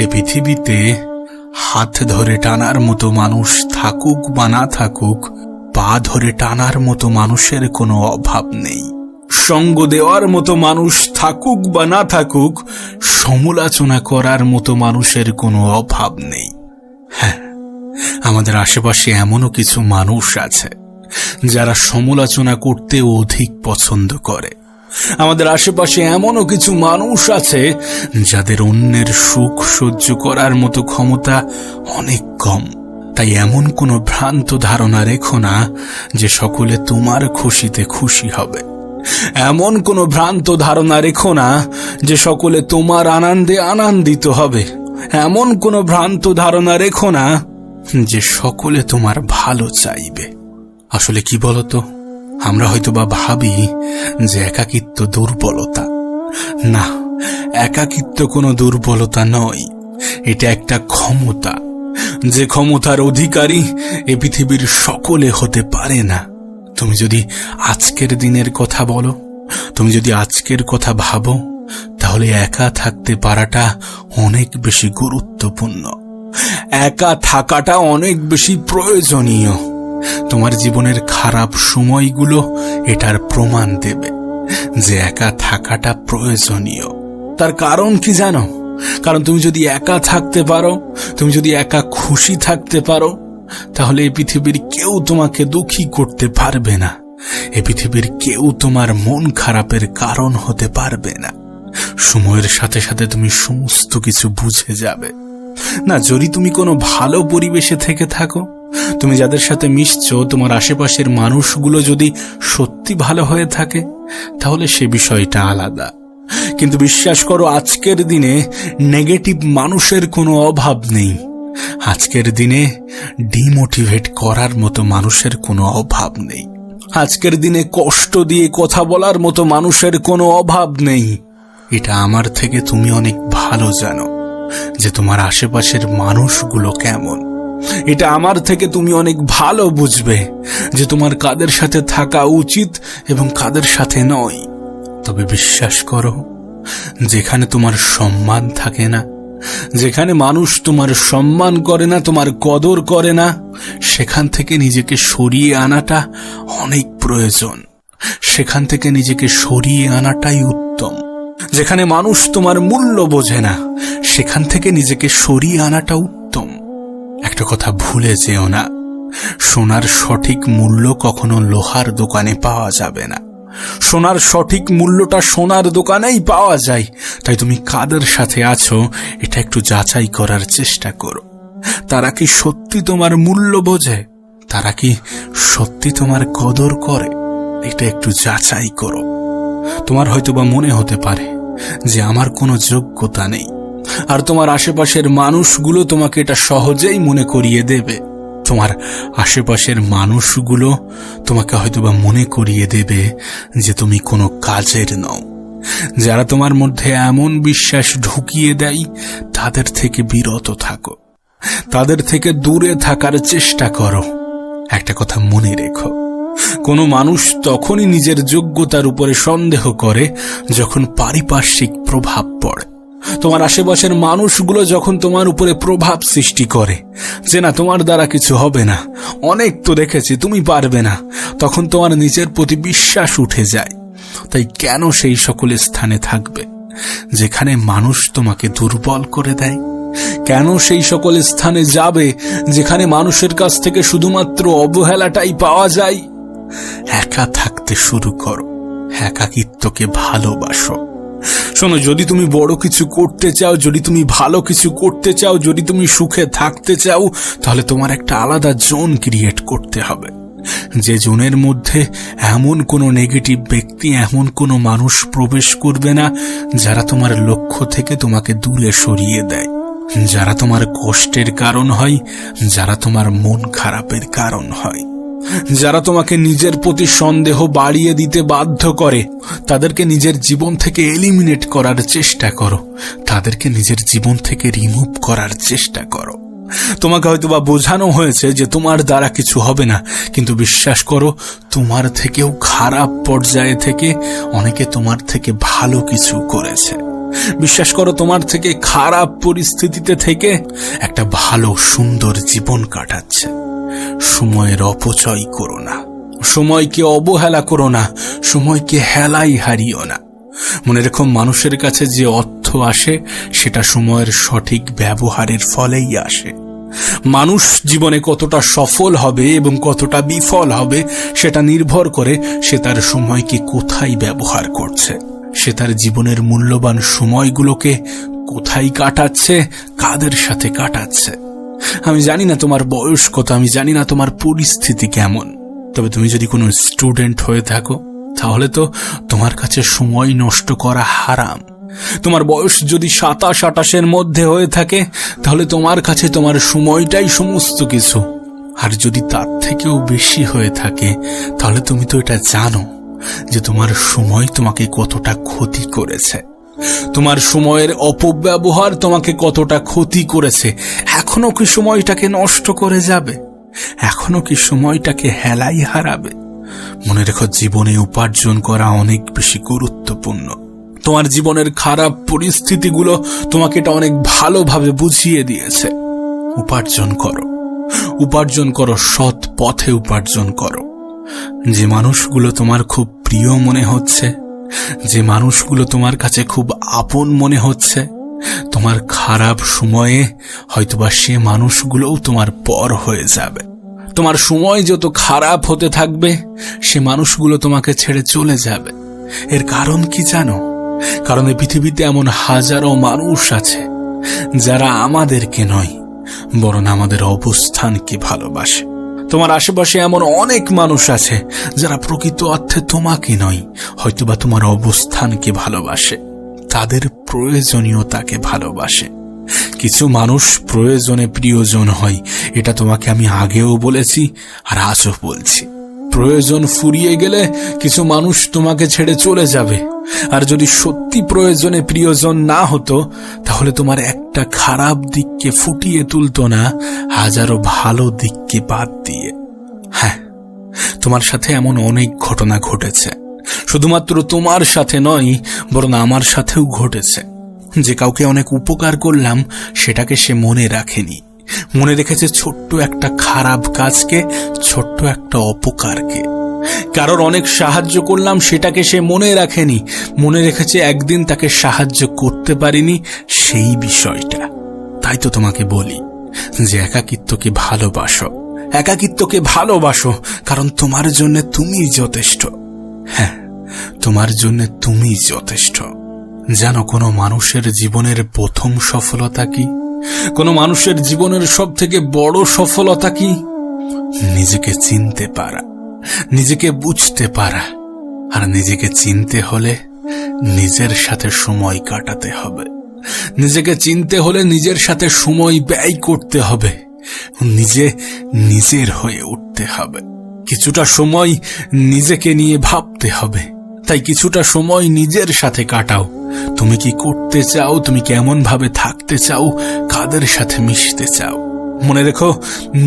এ পৃথিবীতে হাত ধরে টানার মতো মানুষ থাকুক বা না থাকুক, পা ধরে টানার মতো মানুষের কোনো অভাব নেই। সঙ্গ দেওয়ার মতো মানুষ থাকুক বা না থাকুক, সমালোচনা করার মতো মানুষের কোনো অভাব নেই। হ্যাঁ, আমাদের আশেপাশে এমনও কিছু মানুষ আছে যারা সমালোচনা করতে অধিক পছন্দ করে। আমাদের আশেপাশে এমনও কিছু মানুষ আছে যাদের অন্যের সুখ সহ্য করার মতো ক্ষমতা অনেক কম। তাই এমন কোনো ভ্রান্ত ধারণা রেখো না যে সকলে তোমার খুশিতে খুশি হবে। এমন কোনো ভ্রান্ত ধারণা রেখো না যে সকলে তোমার আনন্দে আনন্দিত হবে। এমন কোনো ভ্রান্ত ধারণা রেখো না যে সকলে তোমার ভালো চাইবে। আসলে কি বলতো, আমরা হয়তোবা ভাবি যে একাকিত্ব দুর্বলতা। না, একাকিত্ব কোনো দুর্বলতা নয়, এটা একটা ক্ষমতা। যে ক্ষমতার অধিকারী এ পৃথিবীর সকলে হতে পারে না। তুমি যদি আজকের দিনের কথা বলো, তুমি যদি আজকের কথা ভাবো, তাহলে একা থাকতে পারাটা অনেক বেশি গুরুত্বপূর্ণ। একা থাকাটা অনেক বেশি প্রয়োজনীয়। তোমার জীবনের খারাপ সময়গুলো এটার প্রমাণ দেবে যে একা থাকাটা প্রয়োজনীয়। তার কারণ কি জানো? কারণ তুমি যদি একা থাকতে পারো, তুমি যদি একা খুশি থাকতে পারো, তাহলে এই পৃথিবীর কেউ তোমাকে দুঃখী করতে পারবে না। এই পৃথিবীর কেউ তোমার মন খারাপের কারণ হতে পারবে না। সময়ের সাথে সাথে তুমি সমস্ত কিছু বুঝে যাবে। না, যদি তুমি কোনো ভালো পরিবেশে থেকে থাকো, তুমি যাদের সাথে মিশছো, তোমার আশেপাশের মানুষগুলো যদি সত্যি ভালো হয়ে থাকে, তাহলে সে বিষয়টা আলাদা। কিন্তু বিশ্বাস করো, আজকের দিনে নেগেটিভ মানুষের কোনো অভাব নেই। আজকের দিনে ডিমোটিভেট করার মতো মানুষের কোনো অভাব নেই। আজকের দিনে কষ্ট দিয়ে কথা বলার মতো মানুষের কোনো অভাব নেই। এটা আমার থেকে তুমি অনেক ভালো জানো যে তোমার আশেপাশের মানুষগুলো কেমন। এটা আমার থেকে তুমি অনেক ভালো বুঝবে যে তোমার কাদের সাথে থাকা উচিত এবং কাদের সাথে নয়। তবে বিশ্বাস করো, যেখানে তোমার সম্মান থাকে না, যেখানে মানুষ তোমার সম্মান করে না, তোমার কদর করে না, সেখান থেকে নিজেকে সরিয়ে আনাটা অনেক প্রয়োজন। সেখান থেকে নিজেকে সরিয়ে আনাটাই উত্তম। যেখানে মানুষ তোমার মূল্য বোঝে না, সেখান থেকে নিজেকে সরিয়ে আনাটা উত্তম। একটা কথা ভুলে যেও না, সোনার সঠিক মূল্য কখনো লোহার দোকানে পাওয়া যাবে না। সোনার সঠিক মূল্যটা সোনার দোকানেই পাওয়া যায়। তাই তুমি কাদের সাথে আছো এটা একটু যাচাই করার চেষ্টা করো। তারা কি সত্যি তোমার মূল্য বোঝে? তারা কি সত্যি তোমার কদর করে? এটা একটু যাচাই করো। তোমার হয়তোবা মনে হতে পারে যে আমার কোনো যোগ্যতা নেই, আর তোমার আশেপাশের মানুষগুলো তোমাকে এটা সহজেই মনে করিয়ে দেবে। তোমার আশেপাশের মানুষগুলো তোমাকে হয়তোবা মনে করিয়ে দেবে যে তুমি কোনো কাজের নও। যারা তোমার মধ্যে এমন বিশ্বাস ঢুকিয়ে দেয়, তাদের থেকে বিরত থাকো, তাদের থেকে দূরে থাকার চেষ্টা করো। একটা কথা মনে রেখো, কোনো মানুষ তখনই নিজের যোগ্যতার উপরে সন্দেহ করে যখন পারিপার্শ্বিক প্রভাব পড়ে। তোমার আশেপাশের মানুষগুলো যখন তোমার উপরে প্রভাব সৃষ্টি করে যে না, তোমার দ্বারা কিছু হবে না, অনেক তো দেখেছি, তুমি পারবে না, তখন তোমার নিজের প্রতি বিশ্বাস উঠে যায়। তাই কেন সেই সকল স্থানে থাকবে যেখানে মানুষ তোমাকে দুর্বল করে দেয়? কেন সেই সকল স্থানে যাবে যেখানে মানুষের কাছ থেকে শুধুমাত্র অবহেলাটাই পাওয়া যায়? একা থাকতে শুরু করো, একাকিত্বকে ভালোবাসো। শোনো, যদি তুমি বড় কিছু করতে চাও, যদি তুমি ভালো কিছু করতে চাও, যদি তুমি সুখে থাকতে চাও, তাহলে তোমার একটা আলাদা জোন ক্রিয়েট করতে হবে। যে জোনের মধ্যে এমন কোনো নেগেটিভ ব্যক্তি, এমন কোনো মানুষ প্রবেশ করবে না যারা তোমার লক্ষ্য থেকে তোমাকে দূরে সরিয়ে দেয়, যারা তোমার কষ্টের কারণ হয়, যারা তোমার মন খারাপের কারণ হয়, যারা তোমাকে নিজের প্রতি সন্দেহ বাড়িয়ে দিতে বাধ্য করে। তাদেরকে নিজের জীবন থেকে এলিমিনেট করার চেষ্টা করো, তাদেরকে নিজের জীবন থেকে রিমুভ করার চেষ্টা করো। তোমাকে হয়তোবা বোঝানো হয়েছে যে তোমার দ্বারা কিছু হবে না, কিন্তু বিশ্বাস করো, তোমার থেকেও খারাপ পর্যায়ে থেকে অনেকে তোমার থেকে ভালো কিছু করেছে। বিশ্বাস করো, তোমার থেকে খারাপ পরিস্থিতিতে থেকে একটা ভালো সুন্দর জীবন কাটাচ্ছে। সময়ের অপচয় করো না, সময়কে অবহেলা করো না, সময়কে হেলাই হারিও না। মনে রেখো, মানুষের কাছে যে অর্থ আসে সেটা সময়ের সঠিক ব্যবহারের ফলেই আসে। মানুষ জীবনে কতটা সফল হবে এবং কতটা বিফল হবে সেটা নির্ভর করে সে তার সময়কে কোথায় ব্যবহার করছে, সে তার জীবনের মূল্যবান সময়গুলোকে কোথায় কাটাচ্ছে, কাদের সাথে কাটাচ্ছে। আমি জানি না তোমার বয়স কত, আমি জানি না তোমার পরিস্থিতি কেমন, তবে তুমি যদি কোনো স্টুডেন্ট হয়ে থাকো তাহলে তো তোমার কাছে সময় নষ্ট করা হারাম। তোমার বয়স যদি 27-28-এর মধ্যে হয়ে থাকে তাহলে তোমার কাছে তোমার সময়টাই সমস্ত কিছু। আর যদি তার থেকেও বেশি হয়ে থাকে তাহলে তুমি তো এটা জানো যে তোমার সময় তোমাকে কতটা ক্ষতি করেছে, তোমার সময়ের অপব্যবহার তোমাকে কতটা ক্ষতি করেছে। এখনো কি সময়টাকে নষ্ট করে যাবে? এখনো কি সময়টাকে হেলাই হারাবে? মনে রেখো, জীবনে উপার্জন করা অনেক বেশি গুরুত্বপূর্ণ। তোমার জীবনের খারাপ পরিস্থিতিগুলো তোমাকে এটা অনেক ভালোভাবে বুঝিয়ে দিয়েছে। উপার্জন করো, উপার্জন করো, সৎ পথে উপার্জন করো। যে মানুষগুলো তোমার খুব প্রিয় মনে হচ্ছে, যে মানুষগুলো তোমার কাছে খুব আপন মনে হচ্ছে, তোমার খারাপ সময়ে হয়তোবা সে মানুষগুলোও তোমার পর হয়ে যাবে। তোমার সময় যত খারাপ হতে থাকবে সে মানুষগুলো তোমাকে ছেড়ে চলে যাবে। এর কারণ কি জানো? কারণ এই পৃথিবীতে এমন হাজারো মানুষ আছে যারা আমাদেরকে নয় বরং আমাদের অবস্থানকে ভালোবাসে। তোমার আশেপাশে এমন অনেক মানুষ আছে যারা প্রকৃত অর্থে তোমাকে নয়, হয়তোবা তোমার অবস্থানকে ভালোবাসে, তাদের প্রয়োজনীয়তাকে ভালোবাসে। কিছু মানুষ প্রয়োজনে প্রিয়জন হয়, এটা তোমাকে আমি আগেও বলেছি আর আজও বলছি। প্রয়োজন ফুরিয়ে গেলে কিছু মানুষ তোমাকে ছেড়ে চলে যাবে, আর যদি সত্যি প্রয়োজনে প্রিয়জন না হতো তাহলে তোমার একটা খারাপ দিককে ফুটিয়ে তুলতো না হাজারো ভালো দিককে বাদ দিয়ে। হ্যাঁ, তোমার সাথে এমন অনেক ঘটনা ঘটেছে, শুধুমাত্র তোমার সাথে নয় বরং আমার সাথেও ঘটেছে। যে কাউকে অনেক উপকার করলাম সেটাকে সে মনে রাখেনি, মনে রেখেছে ছোট্ট একটা খারাপ কাজকে, ছোট্ট একটা অপকারকে। কারোর অনেক সাহায্য করলাম সেটাকে সে মনে রাখেনি, মনে রেখেছে একদিন তাকে সাহায্য করতে পারিনি সেই বিষয়টা। তাই তো তোমাকে বলি যে একাকিত্বকে ভালোবাসো, একাকিত্বকে ভালোবাসো, কারণ তোমার জন্য তুমি যথেষ্ট। হ্যাঁ, তোমার জন্য তুমি যথেষ্ট। জানো কোনো মানুষের জীবনের প্রথম সফলতা কি? কোনো মানুষের জীবনের সব থেকে বড় সফলতা কি? নিজেকে চিনতে পারা, নিজেকে বুঝতে পারা। আর নিজেকে চিনতে হলে নিজের সাথে সময় কাটাতে হবে, নিজেকে চিনতে হলে নিজের সাথে সময় ব্যয় করতে হবে, নিজের হয়ে উঠতে হবে। কিছুটা সময় নিজেকে নিয়ে ভাবতে হবে। তাই কিছুটা সময় নিজের সাথে কাটাও। তুমি কি করতে চাও, তুমি কেমন ভাবে থাকতে চাও, কাদের সাথে মিশতে চাও। মনে রেখো,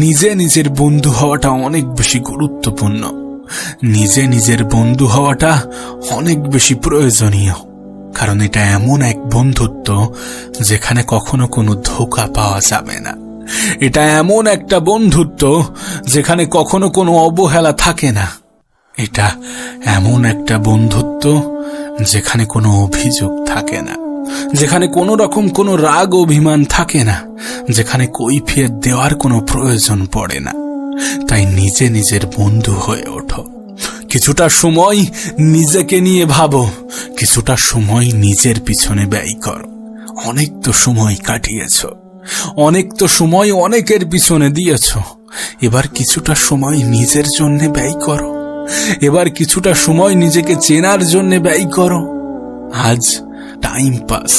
নিজে নিজের বন্ধু হওয়াটা অনেক বেশি গুরুত্বপূর্ণ। নিজে নিজের বন্ধু হওয়াটা অনেক বেশি প্রয়োজনীয়, কারণ এটা এমন এক বন্ধুত্ব যেখানে কখনো কোনো ধোঁকা পাওয়া যাবে না। এটা এমন একটা বন্ধুত্ব যেখানে কখনো কোনো অবহেলা থাকে না। এটা এমন একটা বন্ধুত্ব যেখানে কোনো অভিযোগ থাকে না, যেখানে কোনো রকম কোনো রাগ অভিমান থাকে না, যেখানে কৈফিয়ত দেওয়ার কোনো প্রয়োজন পড়ে না। তাই নিজে নিজের বন্ধু হয়ে ওঠো। কিছুটা সময় নিজেকে নিয়ে ভাবো, কিছুটা সময় নিজের পিছনে ব্যয় করো। অনেক তো সময় কাটিয়েছ, অনেক তো সময় অনেকের পিছনে দিয়েছ। এবার কিছুটা সময় নিজের জন্য ব্যয় করো। এবার কিছুটা সময় নিজেকে চেনার জন্য ব্যয় করো। আজ টাইম পাস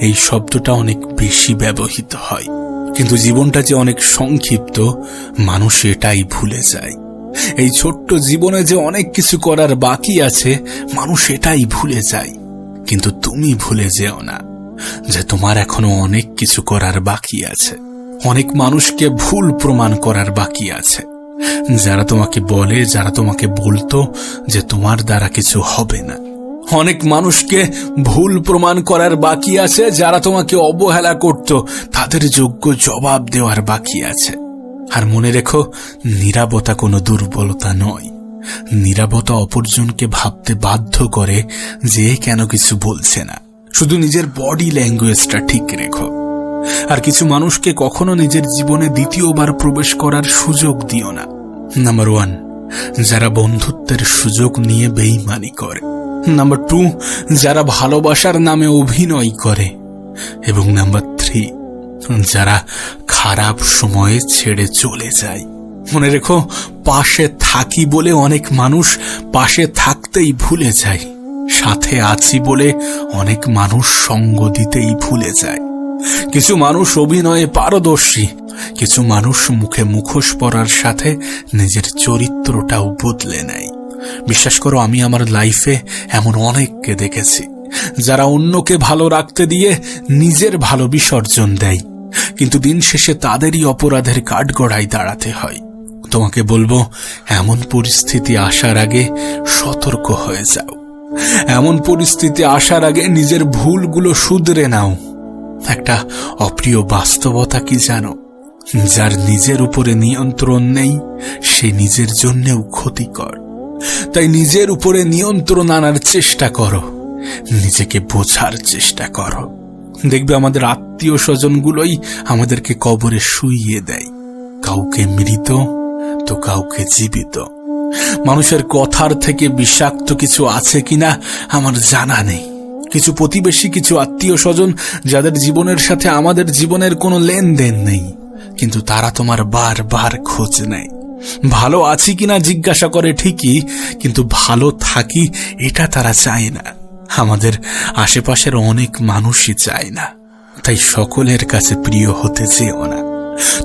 এই শব্দটা অনেক বেশি ব্যবহৃত হয়, কিন্তু জীবনটা যে অনেক সংক্ষিপ্ত মানুষ এটাই ভুলে যায়। এই ছোট্ট জীবনে যে অনেক কিছু করার বাকি আছে মানুষ এটাই ভুলে যায়। কিন্তু তুমি ভুলে যেও না যে তোমার এখনো অনেক কিছু করার বাকি আছে, অনেক মানুষকে ভুল প্রমাণ করার বাকি আছে। যারা তোমাকে বলে, যারা তোমাকে বলতো যে তোমার দ্বারা কিছু হবে না, অনেক মানুষকে ভুল প্রমাণ করার বাকি আছে, যারা তোমাকে অবহেলা করত তাদের যোগ্য জবাব দেওয়ার বাকি আছে। আর মনে রেখো, নীরবতা কোনো দুর্বলতা নয়। নীরবতা অপরজনকে ভাবতে বাধ্য করে যে কেন কিছু বলছে না। শুধু নিজের বডি ল্যাঙ্গুয়েজটা ঠিক রেখো। আর কিছু মানুষকে কখনো নিজের জীবনে দ্বিতীয়বার প্রবেশ করার সুযোগ দিও না। নাম্বার 1, যারা বন্ধুত্বের সুযোগ নিয়ে বেইমানি করে। নাম্বার 2, যারা ভালোবাসার নামে অভিনয় করে। এবং নাম্বার 3, যারা খারাপ সময়ে ছেড়ে চলে যায়। মনে রেখো, পাশে থাকি বলে অনেক মানুষ পাশে থাকতেই ভুলে যায়। সাথে আছি বলে অনেক মানুষ সঙ্গ দিতেই ভুলে যায়। কিছু মানুষ অভিনয়ে পারদর্শী, কিছু মানুষ মুখে মুখোশ পরার সাথে নিজের চরিত্রটাও বদলে নেয়। বিশ্বাস করো, আমি আমার লাইফে এমন অনেককে দেখেছি যারা অন্যকে ভালো রাখতে দিয়ে নিজের ভালো বিসর্জন দেয়, কিন্তু দিন শেষে তাদেরই অপরাধের কাঠগড়ায় দাঁড়াতে হয়। তোমাকে বলবো, এমন পরিস্থিতি আসার আগে সতর্ক হয়ে যাও। এমন পরিস্থিতি আসার আগে নিজের ভুলগুলো শুধরে নাও। একটা অপ্রিয় বাস্তবতা কি জানো? যার নিজের উপরে নিয়ন্ত্রণ নেই, সে নিজের জন্যেও ক্ষতিকর। তাই নিজের উপরে নিয়ন্ত্রণ আনার চেষ্টা করো, নিজেকে বোঝার চেষ্টা করো। দেখবে আমাদের আত্মীয় স্বজনগুলোই আমাদেরকে কবরে শুইয়ে দেয়, কাউকে মৃত তো কাউকে জীবিত। মানুষের কথার থেকে বিষাক্ত কিছু আছে কিনা আমার জানা নেই। কিছু প্রতিবেশী, কিছু আত্মীয় স্বজন যাদের জীবনের সাথে আমাদের জীবনের কোনো লেনদেন নেই, কিন্তু তারা তোমার বারবার খোঁজ নেয়। ভালো আছি কিনা জিজ্ঞাসা করে ঠিকই, কিন্তু ভালো থাকি এটা তারা চায় না। আমাদের আশেপাশের অনেক মানুষই চায় না। তাই সকলের কাছে প্রিয় হতে চেও না।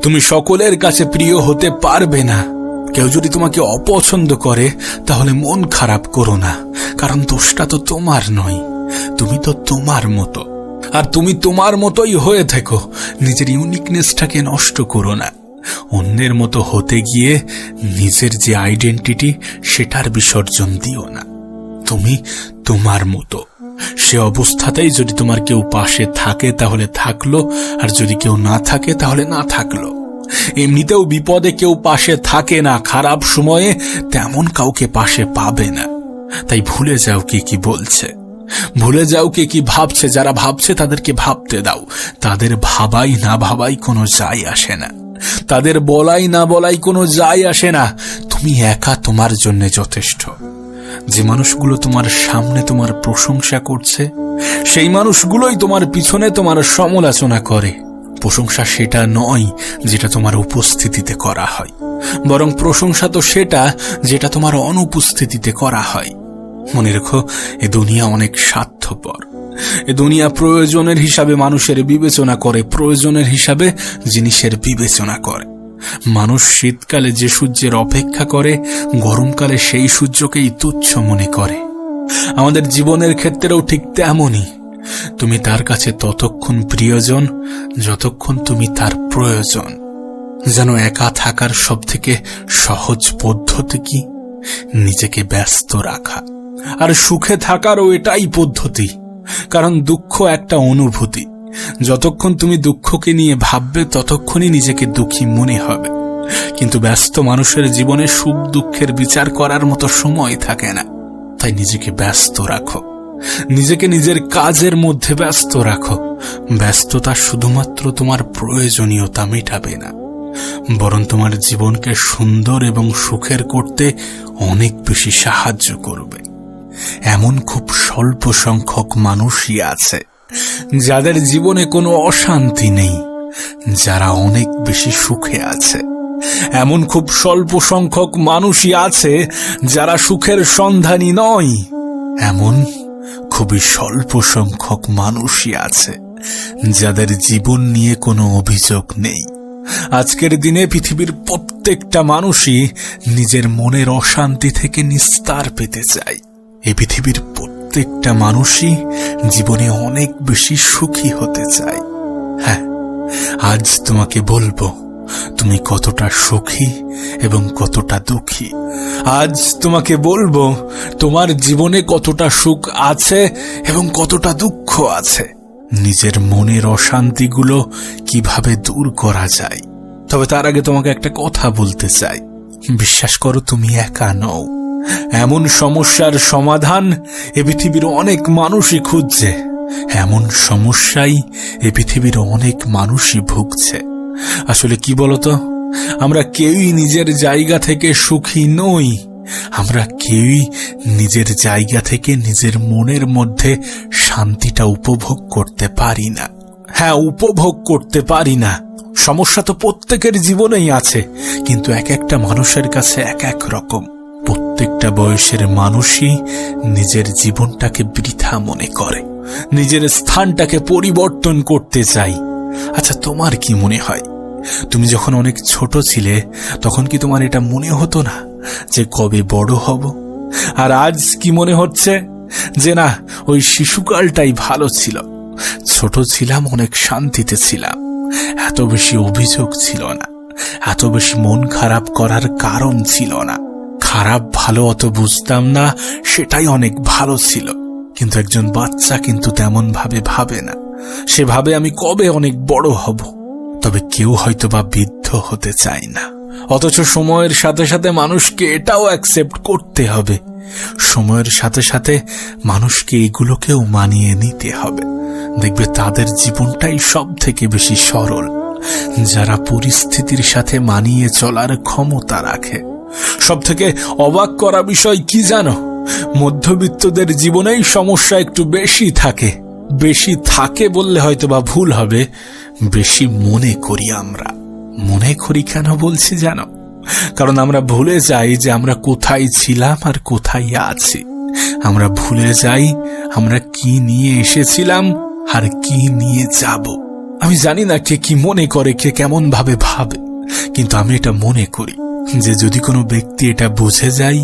তুমি সকলের কাছে প্রিয় হতে পারবে না। কেউ যদি তোমাকে অপছন্দ করে তাহলে মন খারাপ করো না, কারণ দোষটা তো তোমার নয়। তুমি তো তোমার মতো, আর তুমি তোমার মতোই হয়ে থেকো। নিজের ইউনিকনেসটাকে নষ্ট করো না। অন্যের মতো হতে গিয়ে নিজের যে আইডেন্টিটি সেটার বিসর্জন দিও না। তুমি তোমার মতো। সে অবস্থাতেই যদি তোমার কেউ পাশে থাকে তাহলে থাকলো, আর যদি কেউ না থাকে তাহলে না থাকলো। এমনিতেও বিপদে কেউ পাশে থাকে না, খারাপ সময়ে তেমন কাউকে পাশে পাবে না। তাই ভুলে যাও কে কি বলছে, ভুলে যাও কে কি ভাবছে। যারা ভাবছে তাদেরকে ভাবতে দাও। তাদের ভাবাই না ভাবাই কোনো যায় আসে না, তাদের বলাই না বলাই কোনো যায় আসে না। তুমি একা তোমার জন্য যথেষ্ট। যে মানুষগুলো তোমার সামনে তোমার প্রশংসা করছে, সেই মানুষগুলোই তোমার পিছনে তোমার সমালোচনা করে। প্রশংসা সেটা নয় যেটা তোমার উপস্থিতিতে করা হয়, বরং প্রশংসা তো সেটা যেটা তোমার অনুপস্থিতিতে করা হয়। মনে রেখো, এ দুনিয়া অনেক স্বার্থপর। এ দুনিয়া প্রয়োজনের হিসাবে মানুষের বিবেচনা করে, প্রয়োজনের হিসাবে জিনিসের বিবেচনা করে। মানুষ শীতকালে যে সূর্যের অপেক্ষা করে, গরমকালে সেই সূর্যকেই তুচ্ছ মনে করে। আমাদের জীবনের ক্ষেত্রেও ঠিক তেমনই। তুমি তার কাছে ততক্ষণ প্রিয়জন যতক্ষণ তুমি তার প্রয়োজন। যেন একা থাকার সব থেকে সহজ পদ্ধতি কি? নিজেকে ব্যস্ত রাখা। আর সুখে থাকারও এটাই পদ্ধতি, কারণ দুঃখ একটা অনুভূতি। যতক্ষণ তুমি দুঃখকে নিয়ে ভাববে ততক্ষণই নিজেকে দুঃখী মনে হবে। কিন্তু ব্যস্ত মানুষের জীবনে সুখ দুঃখের বিচার করার মতো সময় থাকে না। তাই নিজেকে ব্যস্ত রাখো, নিজেকে নিজের কাজের মধ্যে ব্যস্ত রাখো। ব্যস্ততা শুধুমাত্র তোমার প্রয়োজনীয়তা মেটাবে না, বরং তোমার জীবনকে সুন্দর এবং সুখের করতে অনেক বেশি সাহায্য করবে। এমন খুব স্বল্প সংখ্যক মানুষই আছে যাদের জীবনে কোনো অশান্তি নেই, যারা অনেক বেশি সুখে আছে। এমন খুব স্বল্প সংখ্যক মানুষই আছে যারা সুখের সন্ধানী নয়। এমন খুবই স্বল্প সংখ্যক মানুষই আছে যাদের জীবন নিয়ে কোনো অভিযোগ নেই। আজকের দিনে পৃথিবীর প্রত্যেকটা মানুষই নিজের মনের অশান্তি থেকে নিস্তার পেতে চায়। এই পৃথিবীর প্রত্যেকটা মানুষই জীবনে অনেক বেশি সুখী হতে চায়। হ্যাঁ, আজ তোমাকে বলবো, তুমি কতটা সুখী এবং কতটা দুঃখী। আজ তোমাকে বলবো তোমার জীবনে কতটা সুখ আছে এবং কতটা দুঃখ আছে, নিজের মনের অশান্তিগুলো কিভাবে দূর করা যায়। তবে তার আগে তোমাকে একটা কথা বলতে চাই, বিশ্বাস করো তুমি একা নও। এমন সমস্যার সমাধান এ পৃথিবীর অনেক মানুষই খুঁজছে, এমন সমস্যাই এ পৃথিবীর অনেক মানুষই ভুগছে। আসলে কি বলতো, আমরা কেউই নিজের জায়গা থেকে সুখী নই। আমরা কেউই নিজের জায়গা থেকে নিজের মনের মধ্যে শান্তিটা উপভোগ করতে পারি না। হ্যাঁ, উপভোগ করতে পারি না। সমস্যা তো প্রত্যেকের জীবনেই আছে, কিন্তু এক একটা মানুষের কাছে এক এক রকম। প্রত্যেকটা বয়সের মানুষই নিজের জীবনটাকে বৃথা মনে করে, নিজের স্থানটাকে পরিবর্তন করতে চাই। আচ্ছা, তোমার কি মনে হয়, তুমি যখন অনেক ছোট ছিলে তখন কি তোমার এটা মনে হতো না যে কবে বড় হব? আর আজ কি মনে হচ্ছে যে না, ওই শিশুকালটাই ভালো ছিল, ছোট ছিলাম, অনেক শান্তিতে ছিলাম, এত বেশি অভিযোগ ছিল না, এত বেশি মন খারাপ করার কারণ ছিল না, খারাপ ভালো অত বুঝতাম না, সেটাই অনেক ভালো ছিল। কিন্তু একজন বাচ্চা কিন্তু তেমন ভাবে ভাবে না, সে ভাবে আমি কবে অনেক বড় হব। তবে কেউ হয়তো বা বৃদ্ধ হতে চায় না, অথচ সময়ের সাথে সাথে মানুষকে এটাও অ্যাকসেপ্ট করতে হবে, সময়ের সাথে সাথে মানুষকে এগুলোকেও মানিয়ে নিতে হবে। দেখবে তাদের জীবনটাই সব থেকে বেশি সরল, যারা পরিস্থিতির সাথে মানিয়ে চলার ক্ষমতা রাখে। সব থেকে অবাক করা বিষয় কি জানো, মধ্যবিত্তদের জীবনেই সমস্যা একটু বেশি থাকে। বেশি থাকে বললে হয়তো বা ভুল হবে, বেশি মনে করি আমরা। মনে করি কেন বলছি জানো? কারণ আমরা ভুলে যাই যে আমরা কোথায় ছিলাম আর কোথায় আছি। আমরা ভুলে যাই আমরা কি নিয়ে এসেছিলাম আর কি নিয়ে যাব। আমি জানি না কে কি মনে করে, কে কেমন ভাবে ভাবে, কিন্তু আমি এটা মনে করি যে যদি কোনো ব্যক্তি এটা বুঝে যায়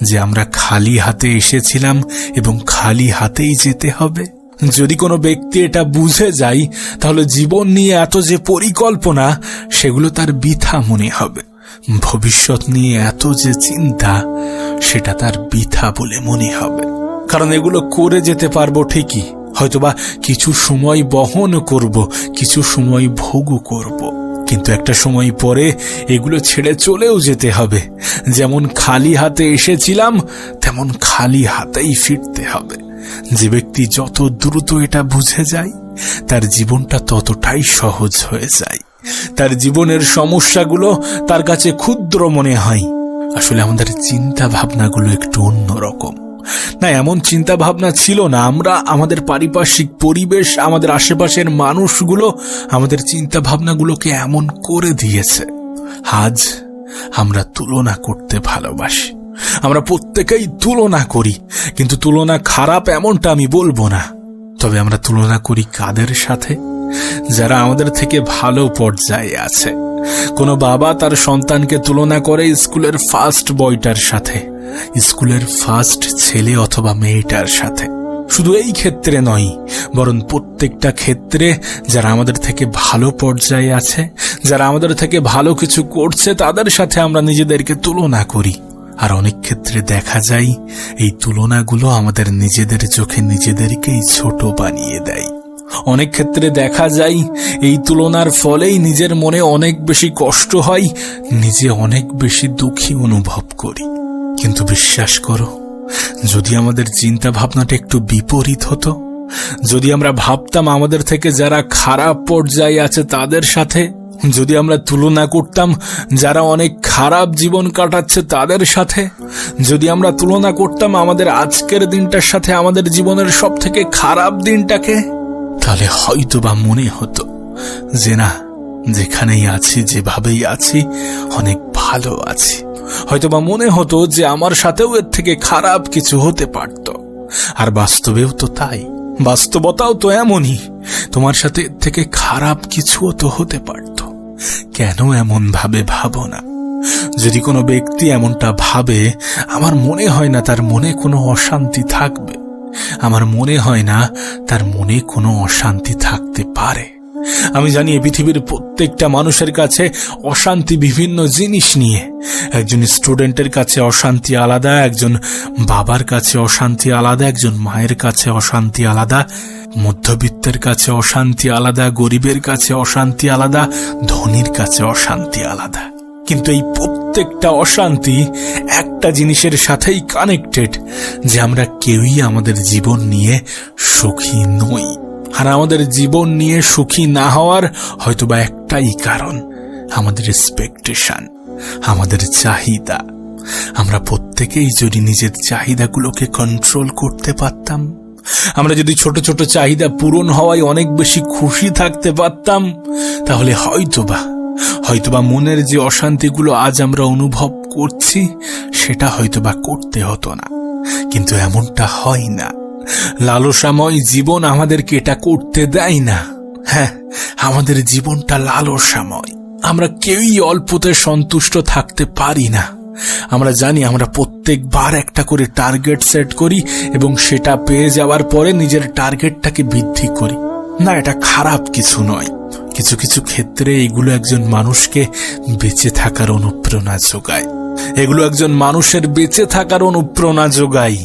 যে আমরা খালি হাতে এসেছিলাম এবং খালি হাতেই যেতে হবে, যদি কোনো ব্যক্তি এটা বুঝে যায়, তাহলে জীবন নিয়ে এত যে পরিকল্পনা সেগুলো তার বৃথা মনে হবে। ভবিষ্যৎ নিয়ে এত যে চিন্তা সেটা তার বৃথা বলে মনে হবে। কারণ এগুলো করে যেতে পারবো ঠিকই, হয়তোবা কিছু সময় বহন করব, কিছু সময় ভোগও করব, কিন্তু একটা সময় পরে এগুলো ছেড়ে চলেও যেতে হবে। যেমন খালি হাতে এসেছিলাম তেমন খালি হাতেই ফিরতে হবে। যে ব্যক্তি যত দ্রুত এটা বুঝে যায় তার জীবনটা ততটাই সহজ হয়ে যায়। তার জীবনের সমস্যাগুলো তার কাছে ক্ষুদ্র মনে হয়। আসলে আমাদের চিন্তা ভাবনাগুলো একটু অন্যরকম। না, এমন চিন্তা ভাবনা ছিল না। আমরা আমাদের পারিপার্শ্বিক পরিবেশ, আমাদের আশেপাশের মানুষগুলো আমাদের চিন্তা ভাবনাগুলোকে এমন করে দিয়েছে। আজ আমরা তুলনা করতে ভালোবাসি, আমরা প্রত্যেকেই তুলনা করি, কিন্তু তুলনা খারাপ এমনটা আমি বলবো না। তবে আমরা তুলনা করি কাদের সাথে? যারা আমাদের থেকে ভালো পর্যায়ে আছে। কোনো বাবা তার সন্তানকে তুলনা করে স্কুলের ফার্স্ট বয়টার সাথে, স্কুলের ফার্স্ট ছেলে অথবা মেয়েটার সাথে। শুধু এই ক্ষেত্রে নয়, বরং প্রত্যেকটা ক্ষেত্রে যারা আমাদের থেকে ভালো পর্যায়ে আছে, যারা আমাদের থেকে ভালো কিছু করছে, তাদের সাথে আমরা নিজেদেরকে তুলনা করি। আর অনেক ক্ষেত্রে দেখা যায় এই তুলনাগুলো আমাদের নিজেদের চোখে নিজেদেরকেই ছোট বানিয়ে দেয়। অনেক ক্ষেত্রে দেখা যায় এই তুলনার ফলেই নিজের মনে অনেক বেশি কষ্ট হয়, নিজে অনেক বেশি দুঃখী অনুভব করি। কিন্তু বিশ্বাস করো, যদি আমাদের চিন্তা ভাবনাটা একটু বিপরীত হতো, যদি আমরা ভাবতাম আমাদের থেকে যারা খারাপ পর্যায়ে আছে তাদের সাথে, যদি আমরা তুলনা করতাম যারা অনেক খারাপ জীবন কাটাচ্ছে তাদের সাথে, যদি আমরা তুলনা করতাম আমাদের আজকের দিনটার সাথে আমাদের জীবনের সব থেকে খারাপ দিনটাকে, তাহলে হয়তো বা মনে হতো যে না, যেখানেই আছি, যেভাবেই আছি, অনেক ভালো আছি। হয়তোবা মনে হতো যে আমার সাথেও এর থেকে খারাপ কিছু হতে পারত। আর বাস্তবেও তো তাই, বাস্তবতাও তো এমনই, তোমার সাথে এর থেকে খারাপ কিছুও তো হতে পারত। কেন এমন ভাবে ভাবো না? যদি কোনো ব্যক্তি এমনটা ভাবে, আমার মনে হয় না তার মনে কোনো অশান্তি থাকবে। আমার মনে হয় না তার মনে কোনো অশান্তি থাকতে পারে। আমি জানি এই পৃথিবীর প্রত্যেকটা মানুষের কাছে অশান্তি বিভিন্ন জিনিস নিয়ে। একজন স্টুডেন্টের কাছে অশান্তি আলাদা, একজন বাবার কাছে অশান্তি আলাদা, একজন মায়ের কাছে অশান্তি আলাদা, মধ্যবিত্তের কাছে অশান্তি আলাদা, গরিবের কাছে অশান্তি আলাদা, ধনীর কাছে অশান্তি আলাদা। কিন্তু এই প্রত্যেকটা অশান্তি একটা জিনিসের সাথেই কানেক্টেড, যে আমরা কেউই আমাদের জীবন নিয়ে সুখী নই। আর আমাদের জীবন নিয়ে সুখী না হওয়ার হয়তোবা একটাই কারণ, আমাদের এক্সপেকটেশন, আমাদের চাহিদা। আমরা প্রত্যেকেই যদি নিজের চাহিদাগুলোকে কন্ট্রোল করতে পারতাম, আমরা যদি ছোট ছোট চাহিদা পূরণ হওয়ায় অনেক বেশি খুশি থাকতে পারতাম, তাহলে হয়তোবা মনের যে অশান্তিগুলো আজ আমরা অনুভব করছি সেটা হয়তোবা করতে হতো না। কিন্তু এমনটা হয় না। লালসাময় জীবন আমাদেরকে এটা করতে দেয় না। হ্যাঁ, আমাদের জীবনটা লালসাময়। আমরা কেউই অল্পতে সন্তুষ্ট থাকতে পারি না। আমরা জানি আমরা প্রত্যেকবার একটা করে টার্গেট সেট করি এবং সেটা পেয়ে যাওয়ার পরে নিজের টার্গেটটাকে বৃদ্ধি করি। না, এটা খারাপ কিছু নয়। কিছু কিছু ক্ষেত্রে এগুলো একজন মানুষকে বেঁচে থাকার অনুপ্রেরণা যোগায়। এগুলো একজন মানুষের বেঁচে থাকার অনুপ্রেরণা যোগায়।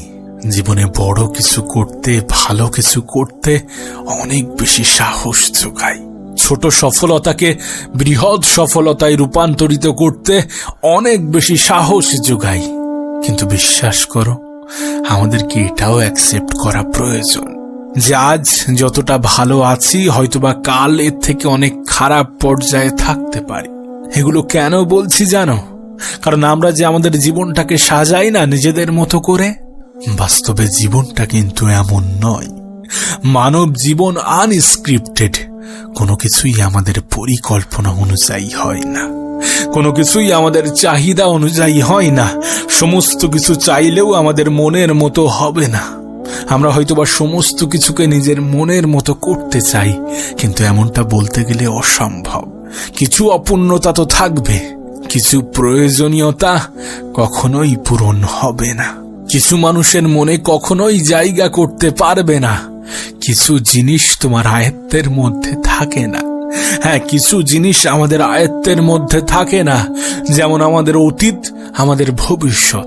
জীবনে বড় কিছু করতে, ভালো কিছু করতে অনেক বেশি সাহস যোগায়। ছোট সফলতাকে বৃহৎ সফলতায় রূপান্তরিত করতে অনেক বেশি সাহস যোগায়। কিন্তু বিশ্বাস করো, আমাদেরকে এটাও অ্যাকসেপ্ট করা প্রয়োজন যে আজ যতটা ভালো আছি হয়তোবা কাল এর থেকে অনেক খারাপ পর্যায়ে থাকতে পারি। এগুলো কেন বলছি জানো? কারণ আমরা যে আমাদের জীবনটাকে সাজাই না নিজেদের মতো করে, বাস্তবে জীবনটা কিন্তু এমন নয়। মানব জীবন আনস্ক্রিপ্টেড। কোনো কিছুই আমাদের পরিকল্পনা অনুযায়ী হয় না, কোনো কিছুই আমাদের চাহিদা অনুযায়ী হয় না। সমস্ত কিছু চাইলেও আমাদের মনের মতো হবে না। আমরা হয়তোবা সমস্ত কিছুকে নিজের মনের মতো করতে চাই, কিন্তু এমনটা বলতে গেলে অসম্ভব। কিছু অপূর্ণতা তো থাকবে, কিছু প্রয়োজনীয়তা কখনোই পূরণ হবে না, কিছু মানুষের মনে কখনোই জায়গা করতে পারবে না, কিছু জিনিস তোমার আয়ত্তের মধ্যে থাকে না। হ্যাঁ, কিছু জিনিস আমাদের আয়ত্তের মধ্যে থাকে না, যেমন আমাদের অতীত, আমাদের ভবিষ্যৎ।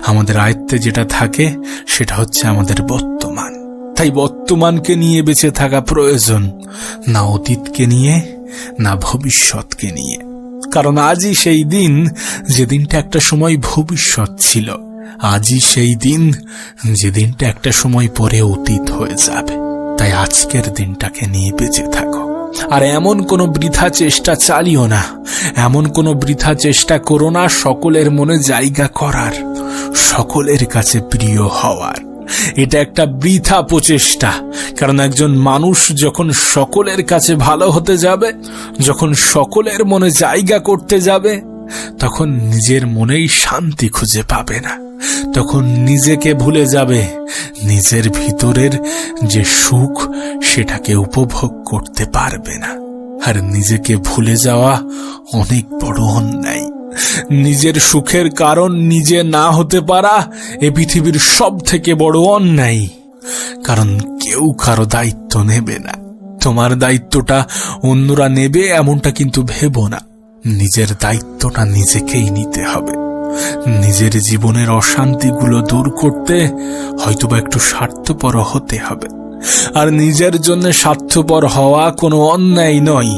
আমাদের আয়ত্তে যেটা থাকে সেটা হচ্ছে আমাদের বর্তমান। তাই বর্তমানকে নিয়ে বেঁচে থাকা প্রয়োজন, না অতীতকে নিয়ে, না ভবিষ্যৎকে নিয়ে। কারণ আজই সেই দিন যেদিনটা একটা সময় ভবিষ্যৎ ছিল, আজই সেই দিন যেদিনটা একটা সময় পরে অতীত হয়ে যাবে। তাই আজকের দিনটাকে নিয়ে বেঁচে থাকো। আর এমন কোনো বৃথা চেষ্টা চালিও না, এমন কোনো বৃথা চেষ্টা করো না সকলের মনে জায়গা করার, সকলের কাছে প্রিয় হওয়ার। এটা একটা বৃথা প্রচেষ্টা। কারণ একজন মানুষ যখন সকলের কাছে ভালো হতে যাবে, যখন সকলের মনে জায়গা করতে যাবে, তখন নিজের মনেই শান্তি খুঁজে পাবে না, তখন নিজেকে ভুলে যাবে। নিজের ভিতরের যে সুখ সেটাকে উপভোগ করতে পারবে না। আর নিজেকে ভুলে যাওয়া অনেক বড় অন্যায়। নিজের সুখের কারণ নিজে না হতে পারা এ পৃথিবীর সব থেকে বড় অন্যায়। কারণ কেউ কারো দায়িত্ব নেবে না। তোমার দায়িত্বটা অন্যরা নেবে এমনটা কিন্তু ভেবো না। নিজের দায়িত্বটা নিজেকেই নিতে হবে। নিজের জীবনের অশান্তিগুলো দূর করতে হয়তোবা একটু স্বার্থপর হতে হবে। আর নিজের জন্য স্বার্থপর হওয়া কোনো অন্যায় নয়।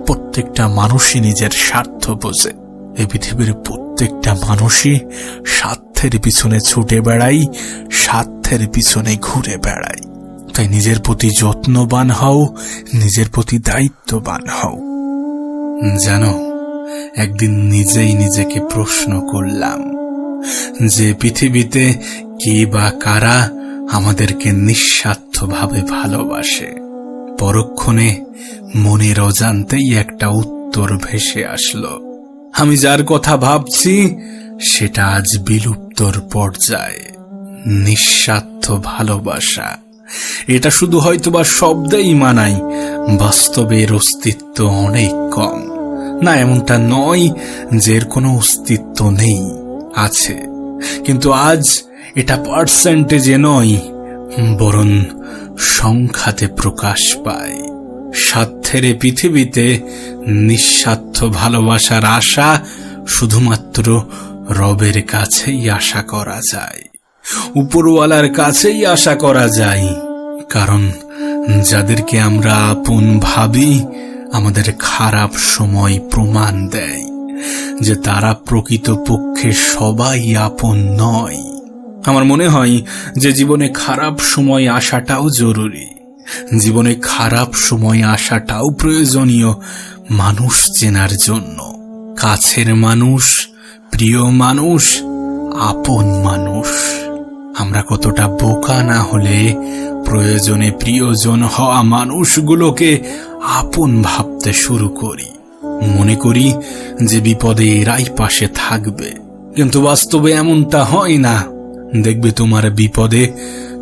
প্রত্যেকটা মানুষই নিজের স্বার্থ বোঝে। এই পৃথিবীর প্রত্যেকটা মানুষই স্বার্থের পিছনে ছুটে বেড়াই, স্বার্থের পিছনে ঘুরে বেড়াই। তাই নিজের প্রতি যত্নবান হও, নিজের প্রতি দায়িত্ববান হও। জানো, একদিন নিজেই নিজেকে প্রশ্ন করলাম যে পৃথিবীতে কে বা কারা আমাদেরকে নিঃস্বার্থভাবে ভালোবাসে। পরক্ষণে মনের অজান্তেই একটা উত্তর ভেসে আসলো। আমি যার কথা ভাবছি সেটা আজ বিলুপ্তর পর্যায়ে। নিঃস্বার্থ ভালোবাসা, এটা শুধু হয়তোবা শব্দেই মানায়, বাস্তবের অস্তিত্ব অনেক কম। না, এমনটা নয় যে এর কোনো অস্তিত্ব নেই, আছে। কিন্তু আজ এটা পার্সেন্টেজে নয়, বরং সংখ্যাতে প্রকাশ পায়। স্বার্থের এই পৃথিবীতে নিঃস্বার্থ ভালোবাসার আশা শুধুমাত্র রবের কাছেই আশা করা যায়, উপরওয়ালার কাছেই আশা করা যায়। কারণ যাদেরকে আমরা আপন ভাবি, আমাদের খারাপ সময় প্রমাণ দেয় যে তারা প্রকৃতপক্ষে সবাই আপন নয়। আমার মনে হয় যে জীবনে খারাপ সময় আসাটাও জরুরি, জীবনে খারাপ সময় আসাটাও প্রয়োজনীয় মানুষ চেনার জন্য। কাছের মানুষ, প্রিয় মানুষ, আপন মানুষ। আমরা কতটা বোকা না হলে প্রয়োজনে প্রিয়জন হওয়া মানুষগুলোকে আপন ভাবতে শুরু করি, মনে করি যে বিপদে এরাই পাশে থাকবে। কিন্তু বাস্তবে এমনটা হয় না। দেখবে তোমার বিপদে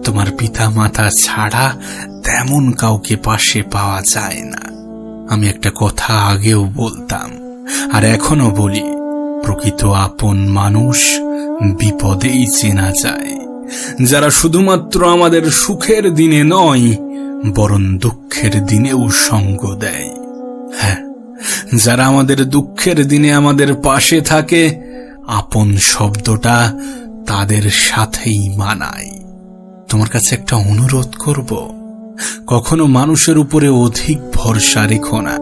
তোমার পিতা মাতা ছাড়া তেমন কাউকে পাশে পাওয়া যায় না। আমি একটা কথা আগেও বলতাম আর এখনো বলি, প্রকৃত আপন মানুষ বিপদেই চেনা যায়, যারা শুধুমাত্র আমাদের সুখের দিনে নয় বরং দুঃখের দিনেও সঙ্গ দেয়। হ্যাঁ, যারা আমাদের দুঃখের দিনে আমাদের পাশে থাকে, আপন শব্দটা তাদের সাথেই মানায়। তোমার কাছে একটা অনুরোধ করব, কখনো মানুষের উপরে অধিক ভরসা রেখো না।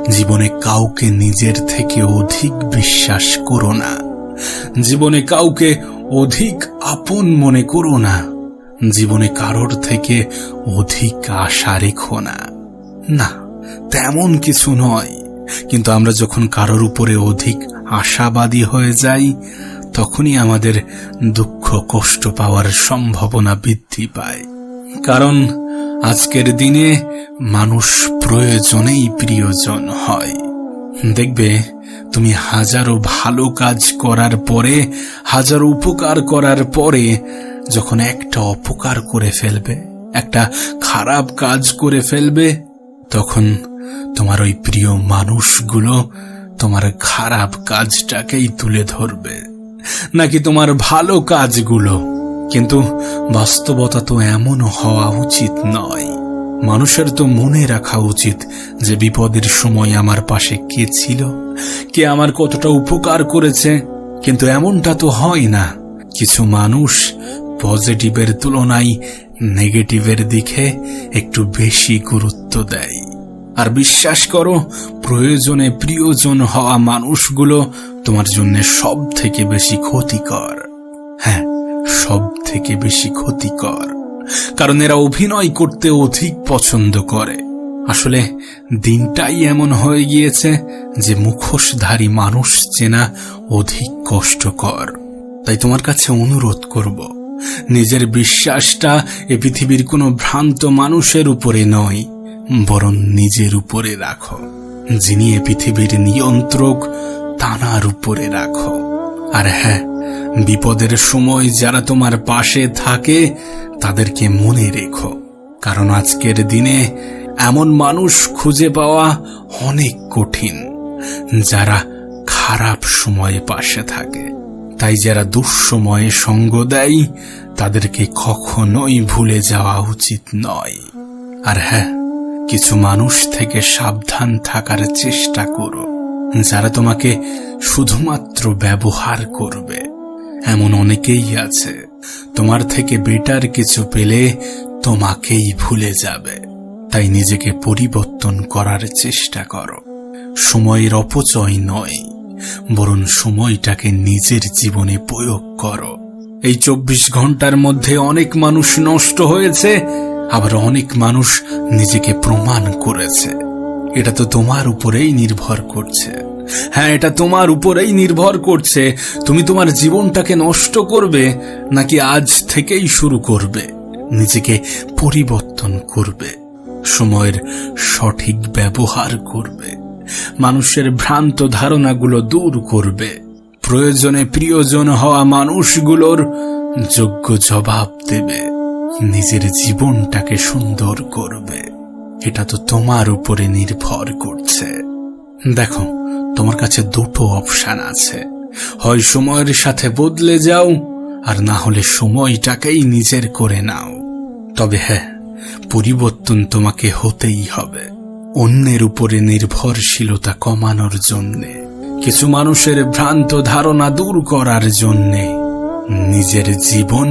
জীবনে কাউকে নিজের থেকে অধিক বিশ্বাস করো না। জীবনে কাউকে অধিক আপন মনে করো না। জীবনে কারোর থেকে অধিক আশা রেখো না। না, তেমন কিছু নয়। কিন্তু আমরা যখন কারোর উপরে অধিক আশাবাদী হয়ে যাই, তখনই আমাদের দুঃখ কষ্ট পাওয়ার সম্ভাবনা বৃদ্ধি পায়। কারণ আজকের দিনে মানুষ প্রয়োজনেই প্রিয়জন হয়। দেখবে তুমি হাজারো ভালো কাজ করার পরে, হাজারো উপকার করার পরে, যখন একটা অপকার করে ফেলবে, একটা খারাপ কাজ করে ফেলবে, তখন তোমার ওই প্রিয় মানুষগুলো তোমার খারাপ কাজটাকেই তুলে ধরবে, নাকি তোমার ভালো কাজগুলো। কিন্তু বাস্তবতা তো এমন হওয়া উচিত নয়। মানুষের তো মনে রাখা উচিত যে বিপদের সময় আমার পাশে কে ছিল, কে আমার কতটা উপকার করেছে। কিন্তু এমনটা তো হয় না। কিছু মানুষ পজিটিভের তুলনায় নেগেটিভের দিকে একটু বেশি গুরুত্ব দেয়। আর বিশ্বাস করো, প্রয়োজনে প্রিয়জন হওয়া মানুষগুলো তোমার জন্য সব থেকে বেশি ক্ষতিকর। হ্যাঁ, সব থেকে বেশি ক্ষতিকর। কারণ এরা অভিনয় করতে অধিক পছন্দ করে। আসলে দিনটাই এমন হয়ে গিয়েছে যে মুখোশধারী মানুষ চেনা অধিক কষ্টকর। তাই তোমার কাছে অনুরোধ করব, নিজের বিশ্বাসটা এ পৃথিবীর কোনো ভ্রান্ত মানুষের উপরে নয়, বরং নিজের উপরে রাখো। যিনি এ পৃথিবীর নিয়ন্ত্রক, তানার উপরে রাখো। আর হ্যাঁ, বিপদের সময় যারা তোমার পাশে থাকে তাদেরকে মনে রেখো। কারণ আজকের দিনে এমন মানুষ খুঁজে পাওয়া অনেক কঠিন, যারা খারাপ সময়ে পাশে থাকে। তাই যারা দুঃসময়ে সঙ্গ দেয় তাদেরকে কখনোই ভুলে যাওয়া উচিত নয়। আর হ্যাঁ, কিছু মানুষ থেকে সাবধান থাকার চেষ্টা করো, যারা তোমাকে শুধুমাত্র ব্যবহার করবে। এমন অনেকেই আছে, তোমার থেকে বেটার কিছু পেলে তোমাকেই ভুলে যাবে। তাই নিজেকে পরিবর্তন করার চেষ্টা করো। সময়ের অপচয় নয়, বরং সময়টাকে নিজের জীবনে প্রয়োগ করো। এই 24 ঘন্টার মধ্যে অনেক মানুষ নষ্ট হয়েছে, আবার অনেক মানুষ নিজেকে প্রমাণ করেছে। এটা তো তোমার উপরেই নির্ভর করছে। হ্যাঁ, এটা তোমার উপরেই নির্ভর করছে। তুমি তোমার জীবনটাকে নষ্ট করবে নাকি আজ থেকেই শুরু করবে, নিজেকে পরিবর্তন করবে, সময়ের সঠিক ব্যবহার করবে, মানুষের ভ্রান্ত ধারণাগুলো দূর করবে, প্রয়োজনে প্রিয়জন হওয়া মানুষগুলোর যোগ্য জবাব দেবে, নিজের জীবনটাকে সুন্দর করবে। এটা তো তোমার উপরে নির্ভর করছে। দেখো, তোমার কাছে দুটো অপশন আছে, হয় সময়ের সাথে বদলে যাও, আর না হলে সময়টাকেই নিজের করে নাও। তবে হ্যাঁ, পরিবর্তন তোমাকে হতেই হবে। অন্যের উপরে নির্ভরশীলতা কমানোর জন্যে, কিছু মানুষের ভ্রান্ত ধারণা দূর করার জন্যে, নিজের জীবন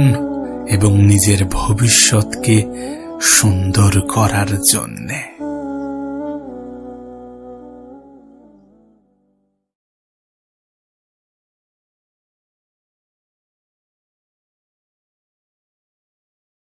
এবং নিজের ভবিষ্যৎকে সুন্দর করার জন্যে।